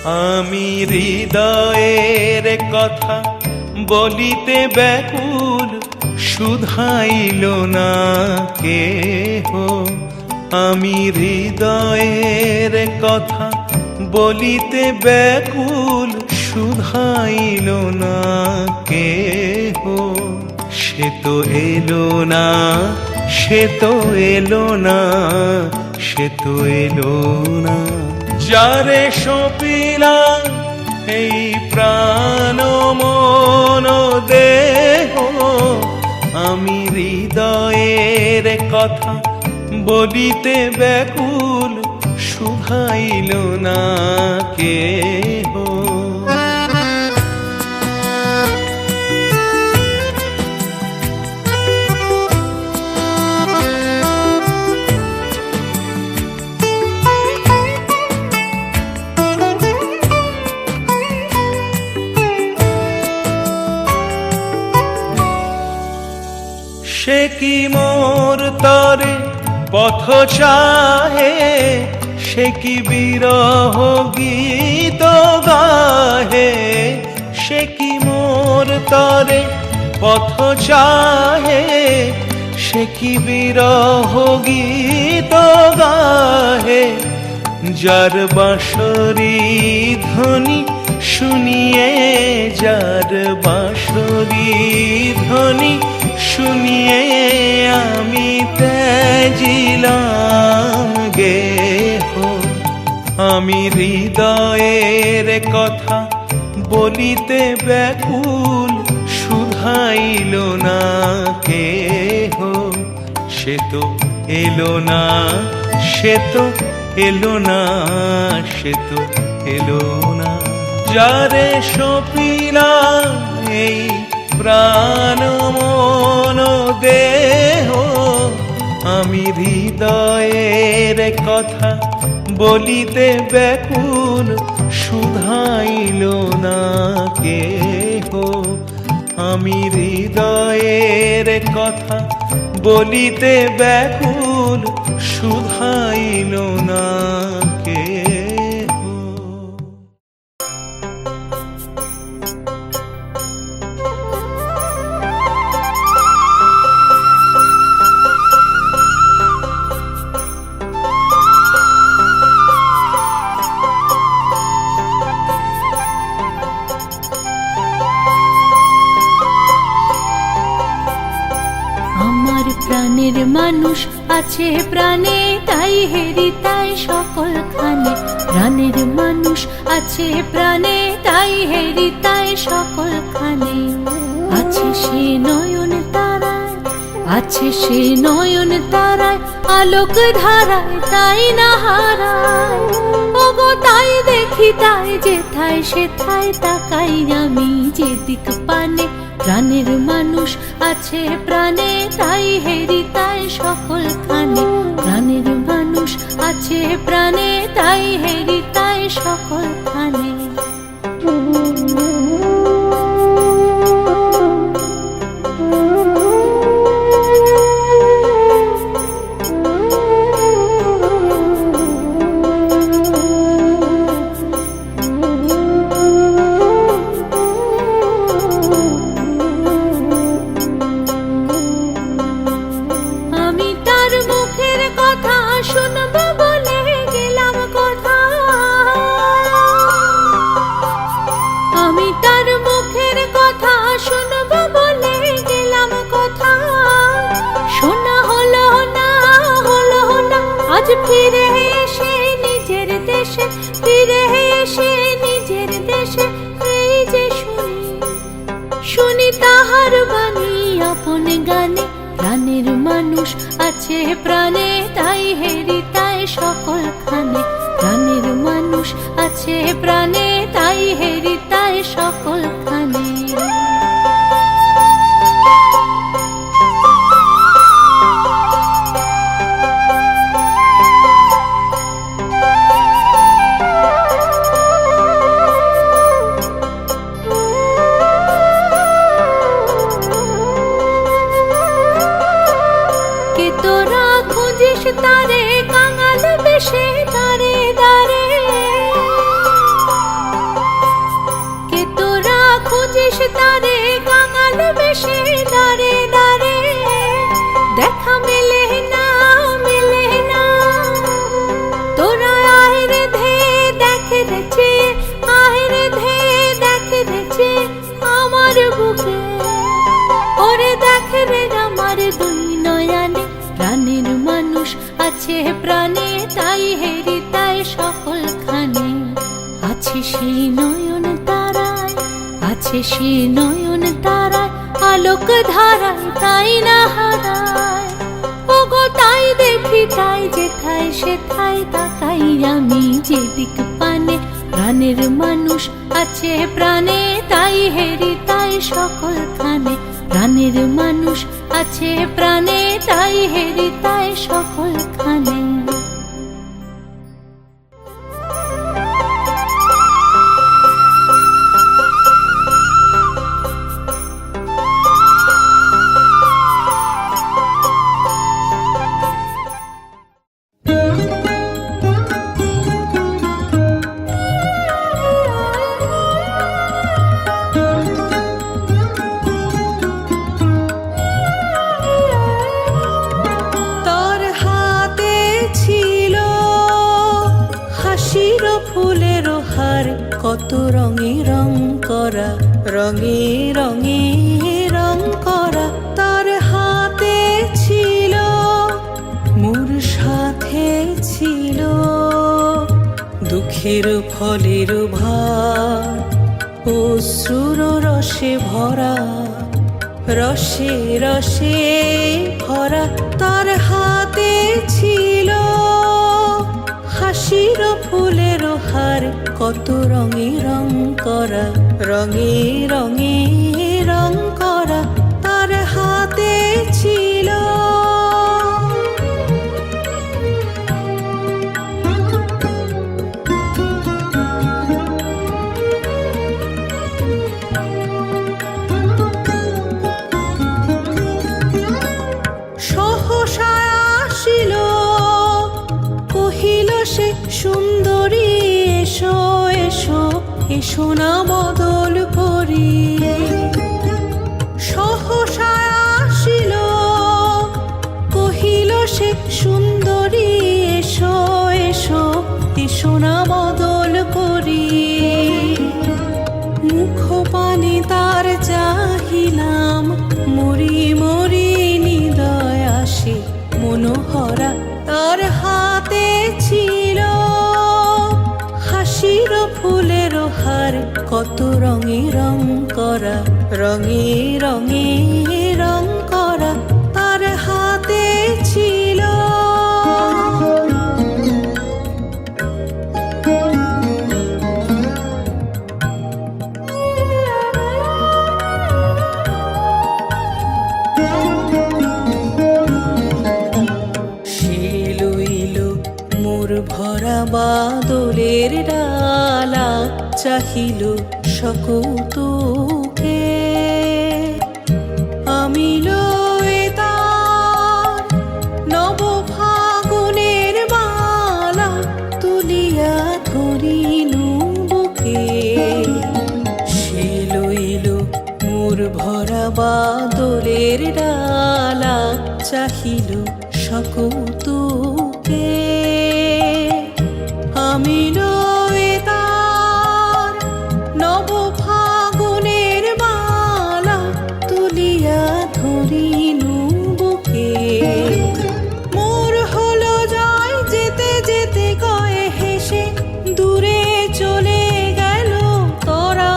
আমি হৃদয়ের কথা বলিতে ব্যাকুল, শুধাইল না কেহ। আমি হৃদয়ের কথা বলিতে ব্যাকুল, শুধাইল না কেহ। সে তো এলো না, সে তো এলো না, সে তো এলো না। যারে সপিলাম এই প্রাণ মন দেহ, আমি হৃদয়ের কথা বলিতে ব্যাকুল, শুধাইল না কেহ। সে কি মোর তরে পথ চাহে, সে কি বিরহ গীত গাহে। সে কি মোর তরে পথ চাহে, সে কি বিরহ গীত গাহে। যার বাঁশরি ধ্বনি শুনিয়ে, যার বাঁশরি ধ্বনি শুনিয়ে আমি ত্যাজিলাম গেহ। আমি হৃদয়ের কথা বলিতে ব্যাকুল, শুধাইল না কেহ। সে তো এলো না, সে তো এলো না, সে তো এলো না। যারে সপিলাম এই প্রাণ মন দেহ, আমি হৃদয়ের কথা বলিতে ব্যাকুল, শুধাইল না কেহ। আমি হৃদয়ের কথা বলিতে ব্যাকুল, শুধাইল না কেহ। প্রাণের মানুষ আছে প্রাণে, তাই হেরি তাই সকলখানে। প্রাণের মানুষ আছে প্রাণে, তাই হেরি তাই সকলখানে। আছে সে নয়ন তারায়, আছে সে নয়ন তারায়, আলোক ধারায় তাই না হারায়। ওগো তাই দেখি তাই যেথায় সেথায় তাকাই আমি যেদিক পানে। প্রাণের মানুষ আছে প্রাণে, তাই হেরি তাই সকলখানে। প্রাণের মানুষ আছে প্রাণে, তাই হেরি তাই সকলখানে। ফিরে এসে নিজের দেশে, ফিরে এসে নিজের দেশে, এই যে শুনি শুনি তাহার বাণী আপন গানে। প্রাণের মানুষ আছে প্রাণে, তাই হেরি তাই সকলখানে। প্রাণের মানুষ আছে প্রাণে, তাই হেরি তাই সকলখানে। তারে কাঙাল বেশে দাঁড়ে দাঁড়ে, প্রাণে তাই হেরি তাই সকলখানে। আছে সেই নয়ন তারায়, আছে সেই নয়ন তারায়, আলোক ধারায় তাই না হারায়। ওগো তাই দেখি তাই যেথায় সেথায় তাকাই আমি যেদিক পানে। প্রাণের মানুষ আছে প্রাণে তাই হেরি তাই সকলখানে। প্রাণের মানুষ আছে প্রাণে তাই হেরি তাই সকলখানে। তার হাতে ছিল হাসির ফুলের হার, কত রঙে রং করা, রঙে রঙে রং করা। তার হাতে ছিল, মোর সাথে ছিল দুঃখের ফলের ভার, অশ্রুর রসে ভরা, রসে রসে ভরা। তার হাতে ছিল হাসির ফুলের হার, কত রঙে রং করা, রঙে রঙে রং করা। তার হাতে ছিল। সহসা আসিল কহিল সে সুন্দরী, এসো এসো এসো না বদল করি। সহসা আসিল কহিল সে সুন্দরী, এসো এসো এসো না বদল করি। মুখ পানে তার চাহিলাম, মরি মরি হৃদয় আসে মনোহরা। তার হাতে ছিল হাসির ফুলের হার, কত রঙে রং করা, রঙে রঙে রং করা। তার হাতে ছিল। ভরা বাদলের ডালা, চাহিল সকৌতুকে। আমি লয়ে তার নব ফাগুনের মালা, তুলিয়া ধরিনু বুকে। সে লইল মোর ভরা বাদলের ডালা, চাহিল সকৌতুকে। আমি লয়ে তার নব ফাগুনের মালা, তুলিয়া ধরিনু বুকে। মোর হলো যায় যেতে যেতে কয়ে হেসে, দূরে চলে গেল তোরা।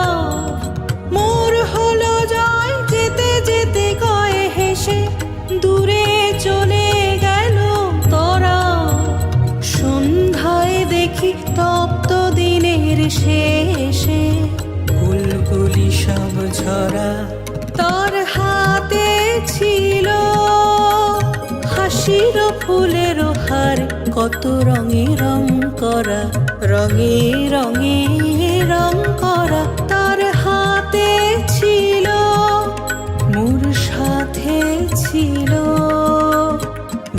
মোর হলো যায় যেতে যেতে কয়ে হেসে, দূরে চলে গেল তোরা। সন্ধ্যায় দেখি তপ্ত দিনের শেষে, ফুলগুলি সব ঝরা। তার হাতে ছিল হাসির ফুলের হার, কত রঙে রং করা, রঙে রঙে রং করা। তার হাতে ছিল, মোর সাথে ছিল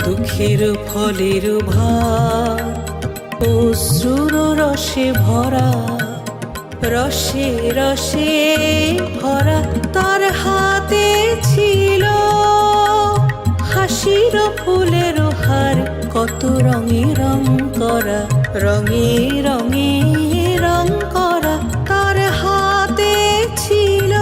দুঃখের ফলের ভার, অশ্রুর রসে ভরা, রসে রসে ভরা। তার হাতে ছিল হাসির ফুলের হার, কত রঙে রং করা, রঙে রঙে রং করা। তার হাতে ছিল।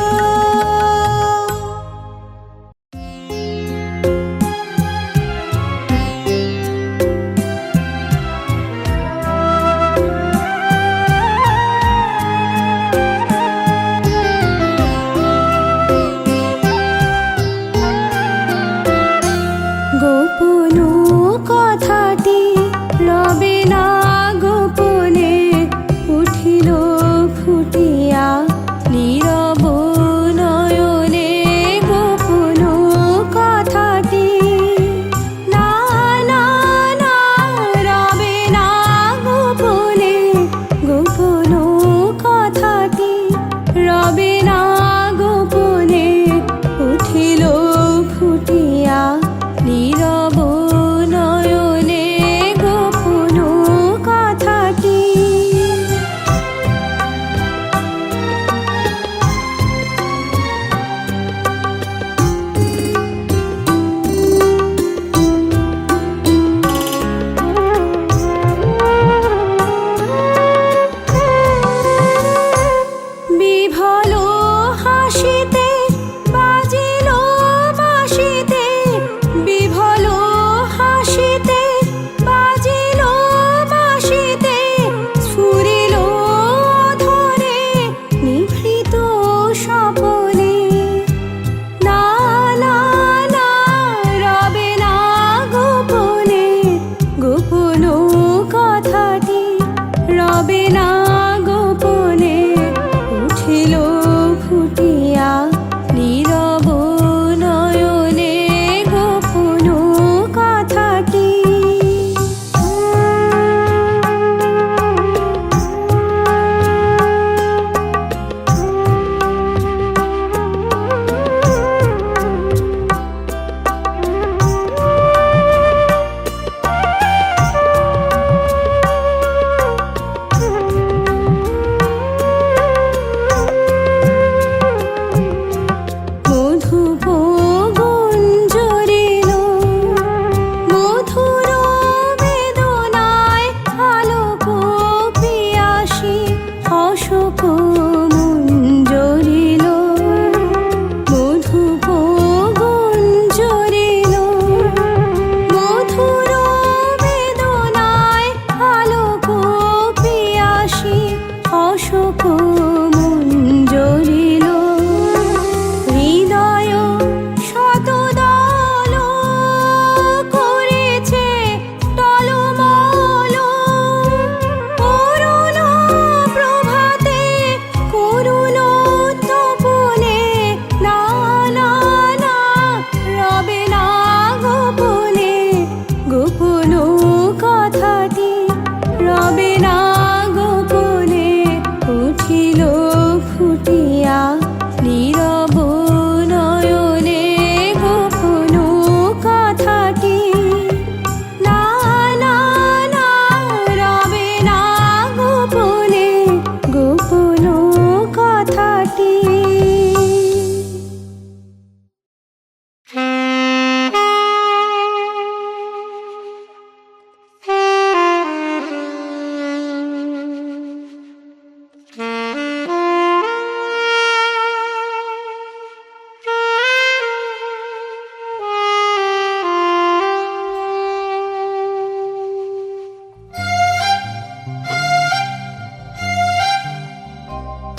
অশোক মঞ্জরিল মধুপ গুঞ্জরিল মধুর বেদনায় আলোক পিয়াসী অশোক মঞ্জরিল হৃদয় শতদল করেছে টলমল অরুণ প্রভাতে করুণ তপনে না না না রবে না গোপনে গোপন কথাটি রবে না গোপনে উঠিল ফুটিয়া নীরব নয়নে গোপন কথাটি না না না রবে না গোপনে গোপন কথাটি।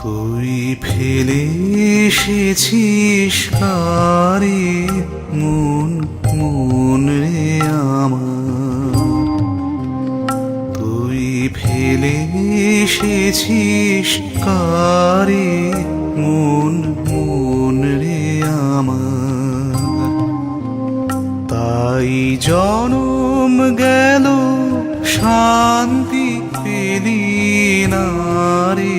তুই ফেলে এসেছিস কারে মন মন রে আমার, তুই ফেলে এসেছিস কারে মন মন রে আমার, তাই জনম গেল শান্তি পেলি না রে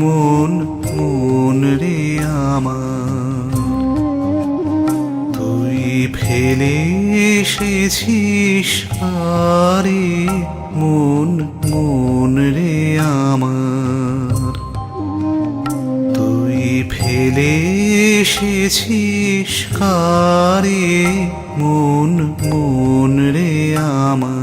মন মন রে আমার, তুই ফেলে এসেছিস আরে মন মন রে আমার, তুই ফেলে এসেছিস কারে মন মন রে আমার।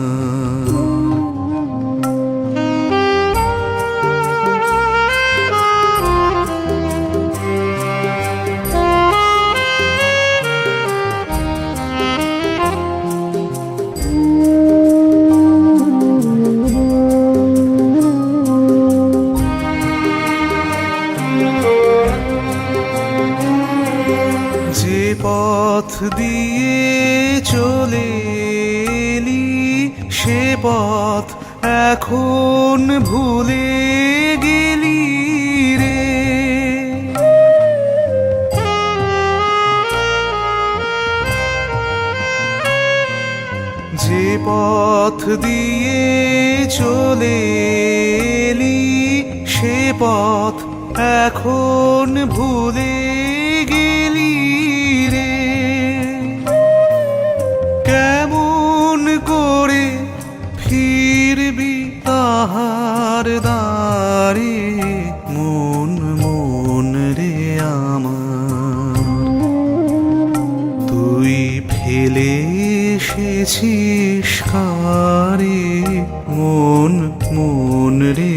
যে পথ দিয়ে চলে এলি সে পথ এখন ভুলে গেলি রে, যে পথ দিয়ে চলে এলি সে পথ এখন ভুলে গেলি রে, কেমন করে ফিরবি তাহার দ্বারে মন মন রে আমার, তুই ফেলে এসেছিস কারে মন মন রে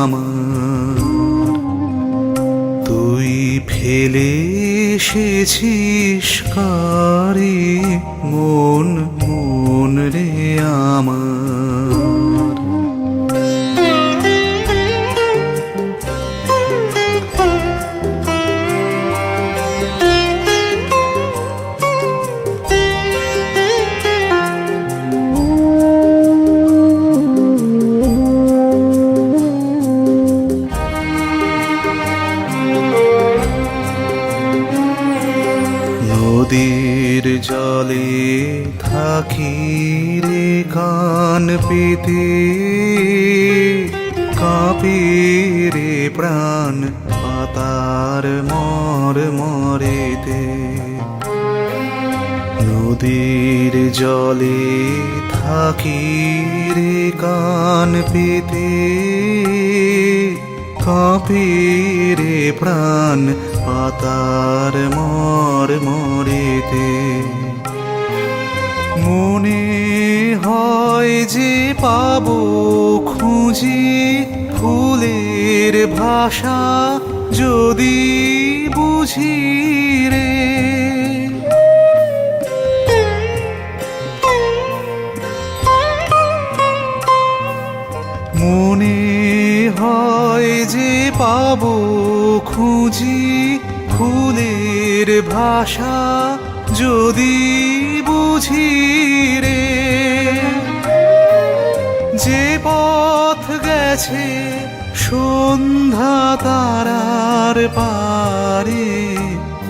আমার, তুই ফেলে এসেছিস কারে মন মন রে আমার। নদীর জলে থাকি রে কান পেতে, কাঁপে রে প্রাণ পাতার মর মরেতে, নদীর জলে থাকি রে কান পেতে, কাঁপে রে প্রাণ পাতার মর মরেতে, মনে হয় যে পাবো খুঁজি ফুলের ফুলের ভাষা যদি বুঝি রে, মনে হয় যে পাবো খুঁজি ফুলের ভাষা যদি বুঝি রে, যে পথ গেছে সন্ধ্যা তারার পারে,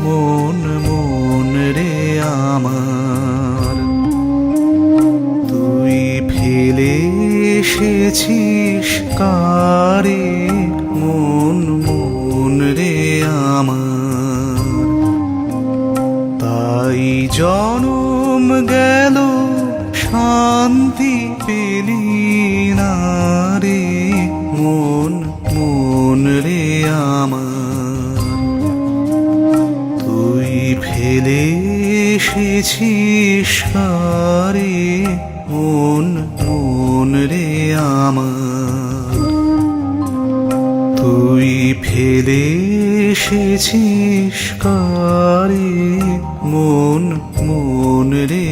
মন মন রে আমার তুই ফেলে এসেছিস কারে, মন মন রে আমার। তাই জনম গেল শান্তি পেলি না রে, মন মন রে আমার তুই ফেলে এসেছিস কারে, মন মন রে আমার তুই ফেলে এসেছিস কারে, মন মন রে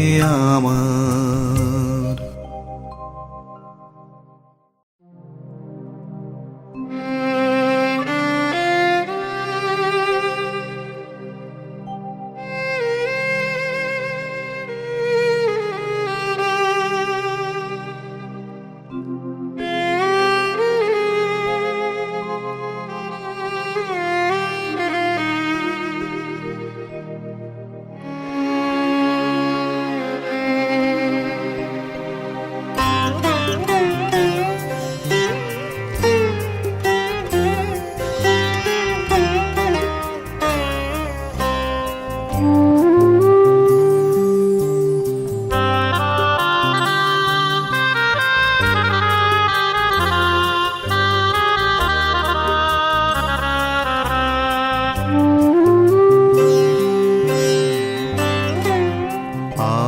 আমার।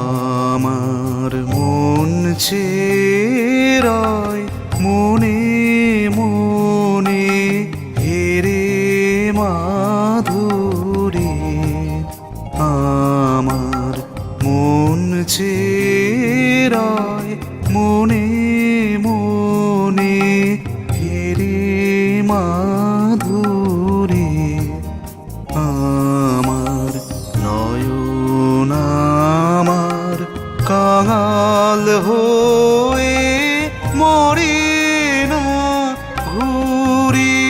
আমার মন চেরায় মনে মনে হেরে মাধুরী, আমার মন চেরায় মনে মনে হেরে মাধুরী, আমার নয়ন আমার কাঙাল হয়ে মরে না ঘুরি,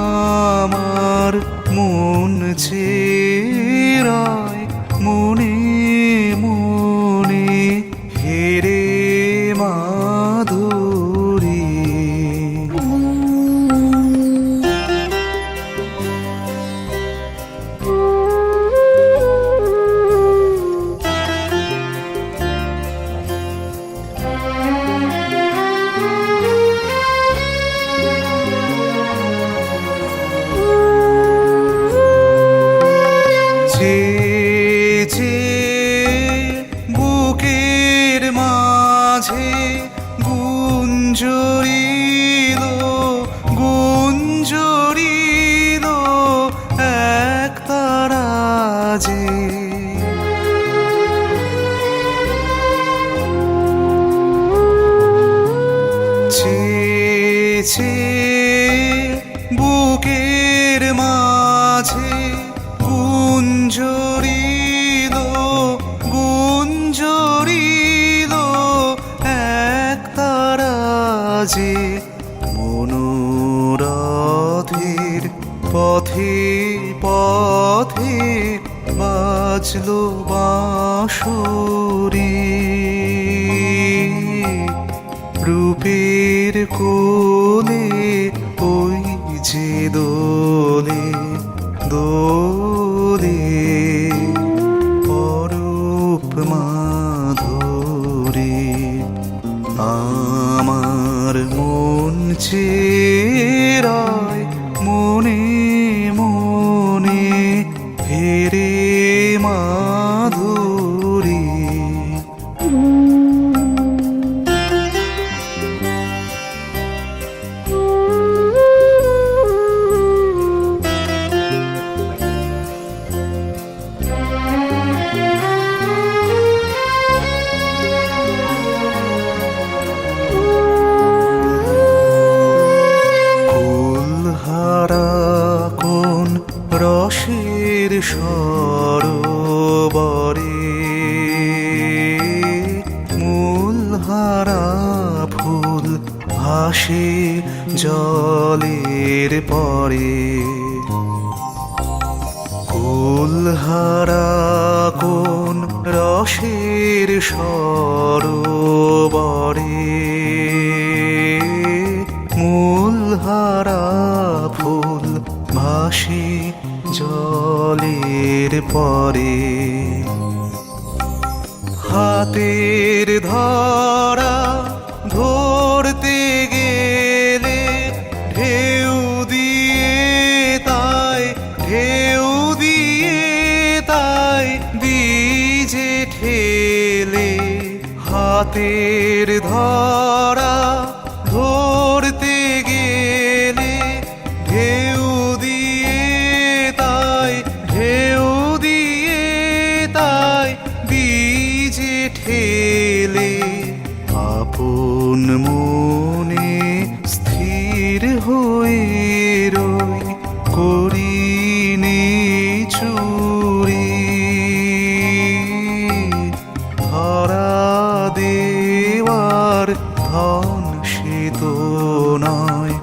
আমার মন চেরায় মনে মনে হেরে মাধুরী। বুকের মাঝে গুঞ্জরিল গুঞ্জরিল এক তারা যে, বুকের মাঝে গুঞ্জরিল গুঞ্জরিল এক তারা যে, মনোরথের পথে পথে বাজলো বাঁশরি, রূপের কোলে ওই যে দোলে দোলে অরূপ মাধুরী, আমার মন চেরায় মনে মনে হেরে মাধুরী। সরোবরে মূলহারা ফুল ভাসে জলের পরে কুলহারা কোন রসের সরোবরে মূলহারা ফুল ভাসে জলের পরে হাতের ধরা ধরতে গেলে ঢেউ দিয়ে তাই বীজে ঠেলে হাতের ধরা ধরতে গেলে ঢেউ দিয়ে তাই বীজে ঠেলে আপন মনে স্থির হয়ে রই করিনি চুরি ধরা দেওয়ার ধন সে তো নয়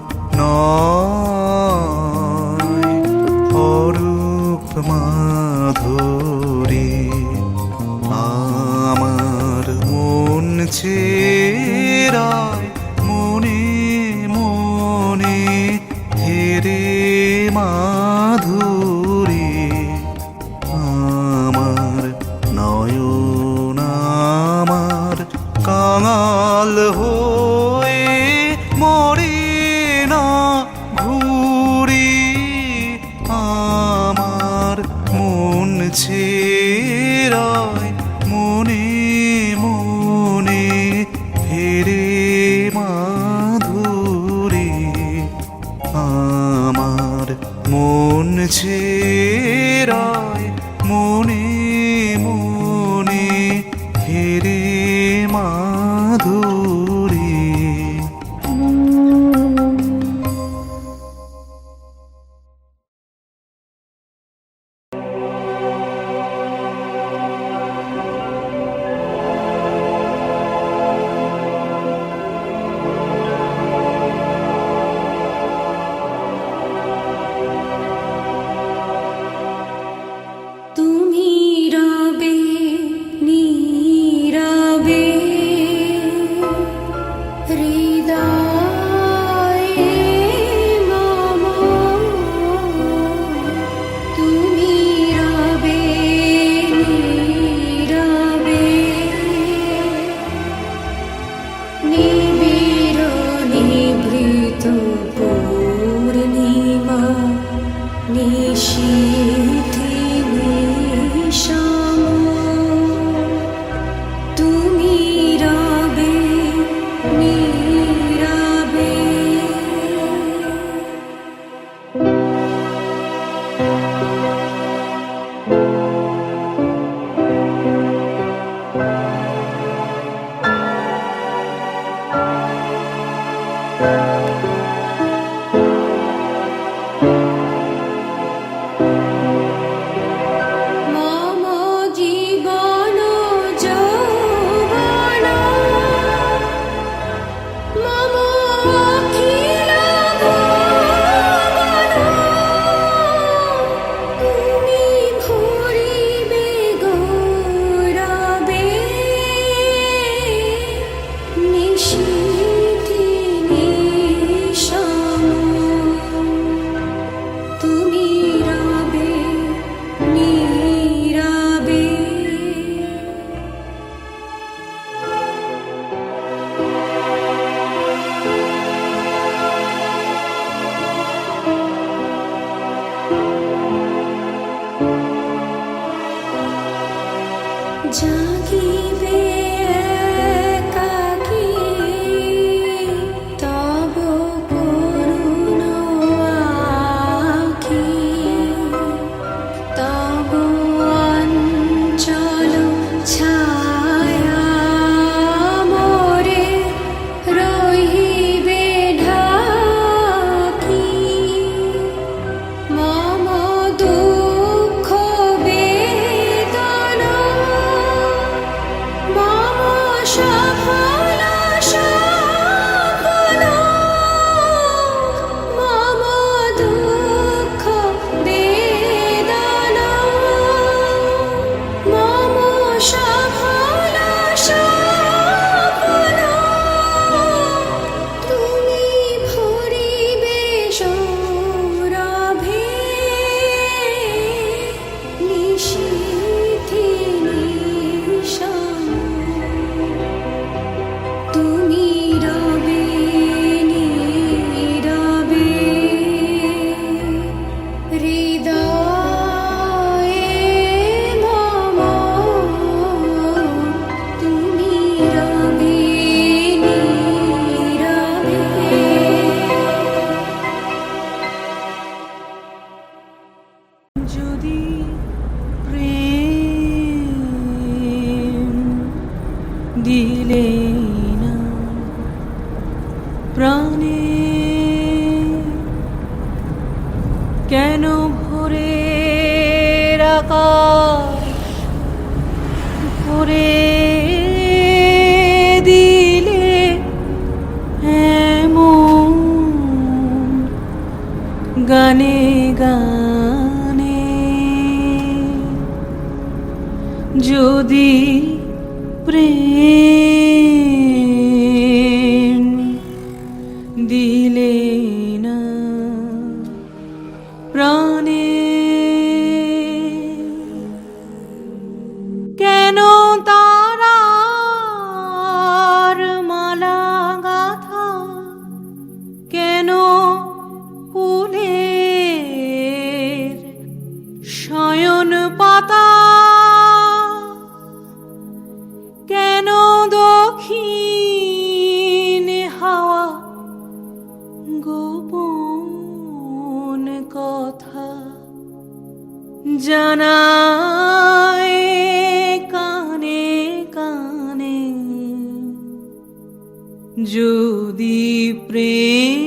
অরূপ মাধুরী আমার মন চেরায় মনে মনে হেরে মাধুরী আমার নয়ন আমার কাঙাল হয়ে মরে না ঘুরি আমার মন চেরায় মনে মনে হেরে মাধুরী আমার মন চেরায় মনে মনে হেরে মাধুরী তুমি রবে নীরবে হৃদয়ে মম তুমি রবে নীরবে নিবিড় নিভৃত পূর্ণিমা নিশীথে নিশাম তুমি রবে নীরবে মম জীবন যৌবন মম অখিল ভুবন তুমি ভরিবে গৌরবে নিশীথে নিশাম তুমি রবে নীরবে জাগিবে একাকী তব করুণ আঁখি তব অঞ্চল ছায়া মোরে রহিবে ঢাকি মম দুঃখ কেন ভোরের আকাশ ভরে দিলে এমন গানে গানে যদি প্রেম দিলে না প্রাণে কেন তারার মালা গাথা কেন ফুলের শয়ন পাতা কেন দক্ষিণ হাওয়া গোপন কথা জানায় কানে কানে যদি প্রেম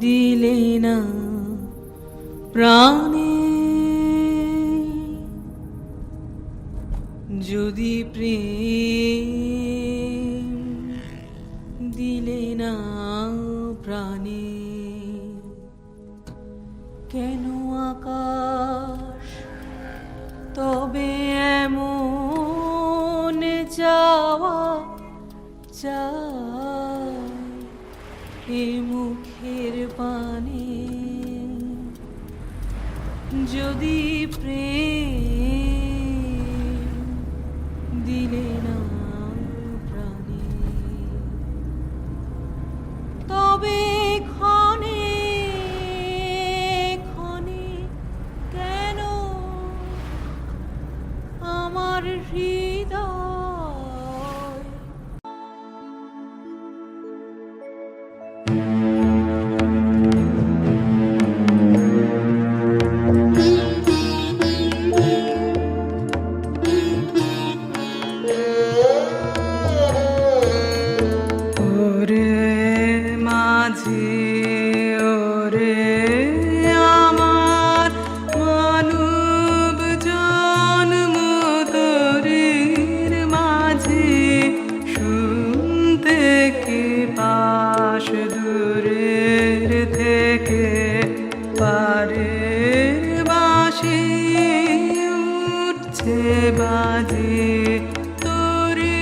দিলে না প্রাণে যদি প্রেম দিলে না প্রাণে কেন আকাশ তবে এমন যাওয়া চায় এ মুখের পানে যদি প্রেম দিলে না প্রাণে তবে ক্ষণে ক্ষণে কেন আমার হৃদয় ওরে মাঝি ওরে আমার মানব জন্ম তোরির মাঝি শুনতে কি পাশ দূরের থেকে পারের বাঁশি উঠছে বাজে তোরে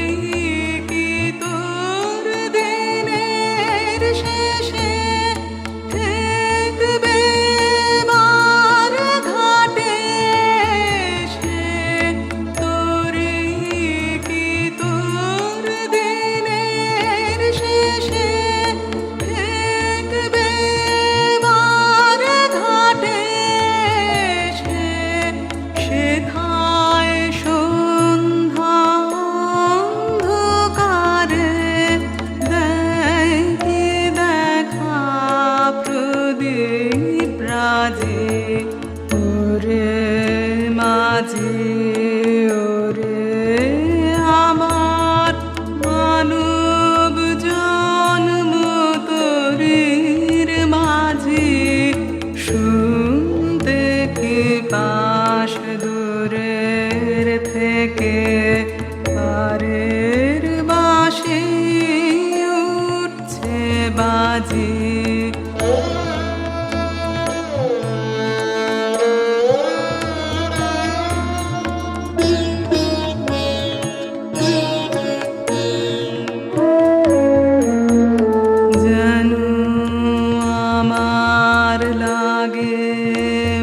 কি তোর দিনের শেষে থাকবে বার ঘাটে সে তোরে কি তোর দিনের শেষে থাকবে বার ঘাটে সে সেথায় সন্ধ্যা অন্ধকারে দেয় কি দেখা প্রদীপ রাজে ওরে মাঝি ওরে আমার মানব জন্ম তোরির মাঝি শুনতে কি পাশ দূরের থেকে পারের বাঁশি উঠছে বাজি যেন আমার লাগে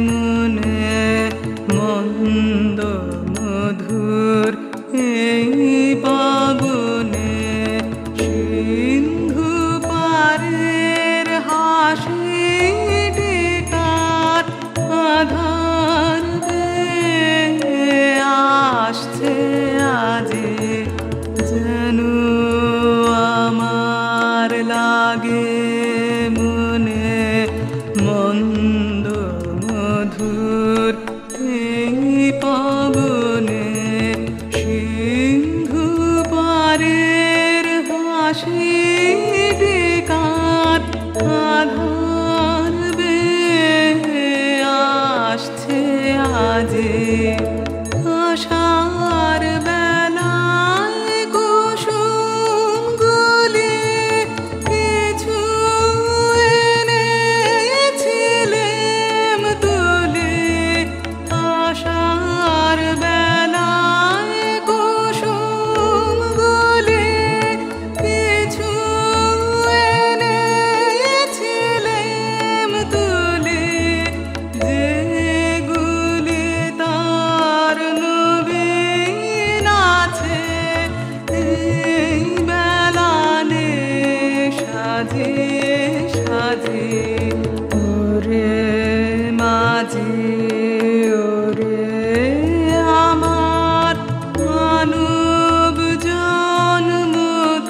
মনে মন্দ মধুর এই পাবনে সিন্ধু পারের হাসি টিকার আধার আসছে আজি যেন আমার লাগে মনে মন্দ মধুর এই পাবনে সিন্ধু পারের হাসি টিকার আধার বাজে ওরে মাঝি ওরে আমার মানব জন্ম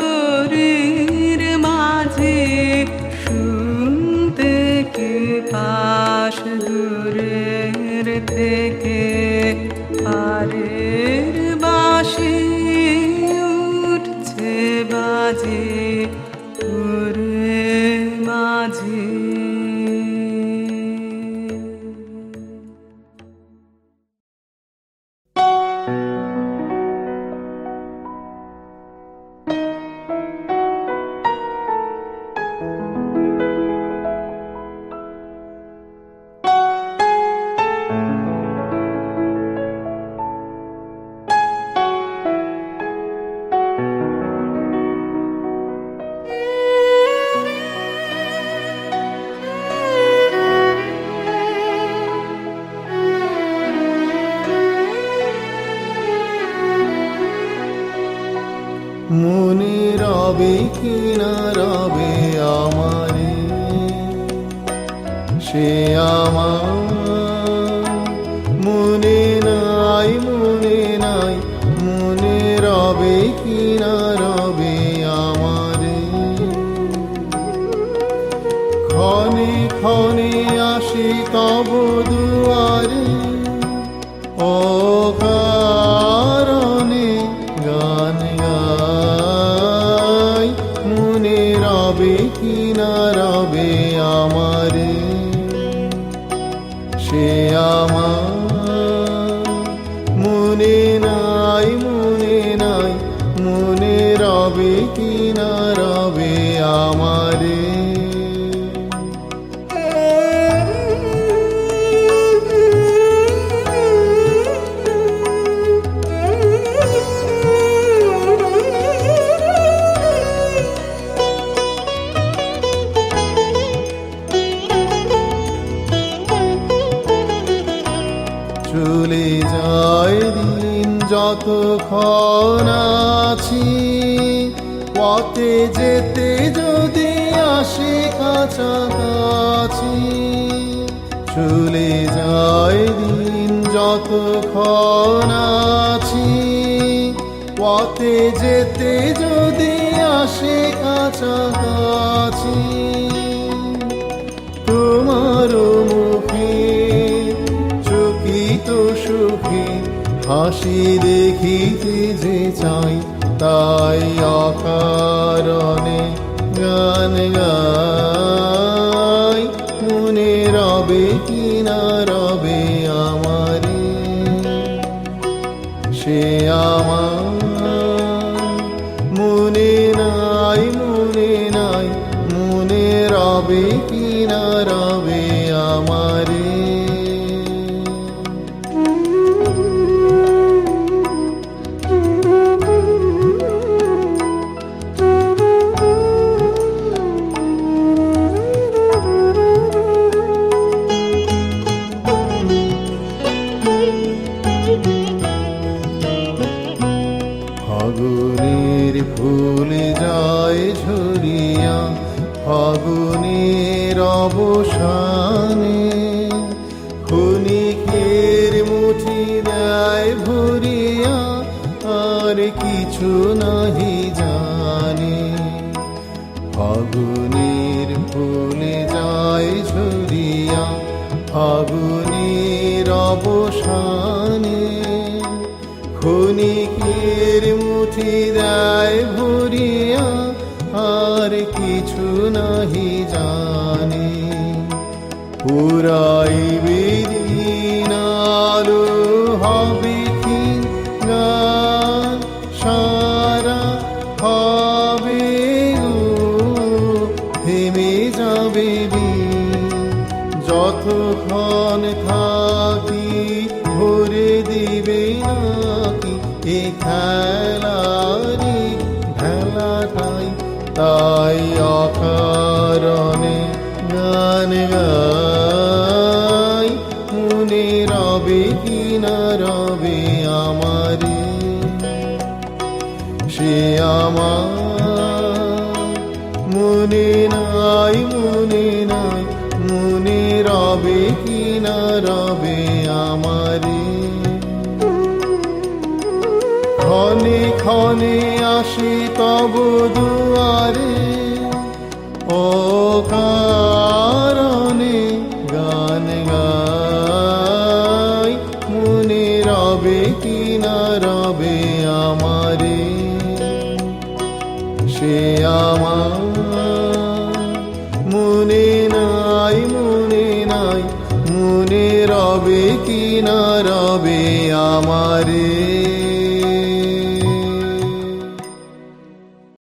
তরির মাঝে শুনতে কি পাশ দূরের থেকে পারের বাঁশি উঠছে বাজে ওরে মাঝি মনে রবে কি না রবে আমারে সে আমার মনে নাই মনে রবে কি না রবে আমারে ক্ষণে ক্ষণে আসি তব দুয়ারে ও কারণে গান গাই মনে রবে কি না রবে আমারে সে আমার মনে নাই মনে রবে কি না রবে আমারে চলে যায় দিন যতক্ষণ আছি পথে যেতে যদি আসে কাছাকাছি চলে যায় দিন যতক্ষণ আছি পথে যেতে যদি আসে কাছাকাছি তোমার মুখে তো সুখী হাসি দেখিতে যে চাই তাই অকারণে গান গাই মনে রবে কি না রবে আমারে সে আমার মনে নাই মনে রবে কি না রবে আমারে ফাগুনের ফুল যায় ঝরিয়া ফাগুনের অবসানে ক্ষণিকের মুঠি দেয় ভরিয়া আর কিছু নাহি জানে ফাগুনের ফুল যায় ঝরিয়া ফাগুনের অবসানে ক্ষণিকের মুঠি দেয় ভরিয়া আর কিছু নাহি জানে পুরাইবে দিন আলো হবে ক্ষীণ গান সারা হবে থেমে যাবে যতক্ষণ থাকি ভরে দিবে নাকি এ খেলারি ভেলাটাই তাই অকারণে গান গাই মনে রবে কি না রবে আমারে সে আমার মনে নাই রবে আমারে ক্ষণে ক্ষণে আসি তব দুয়ারে ও কারণে গান গাই মনে রবে কি না রবে আমারে সে আমার মনে নাই মনে রবে কি না রবে আমারে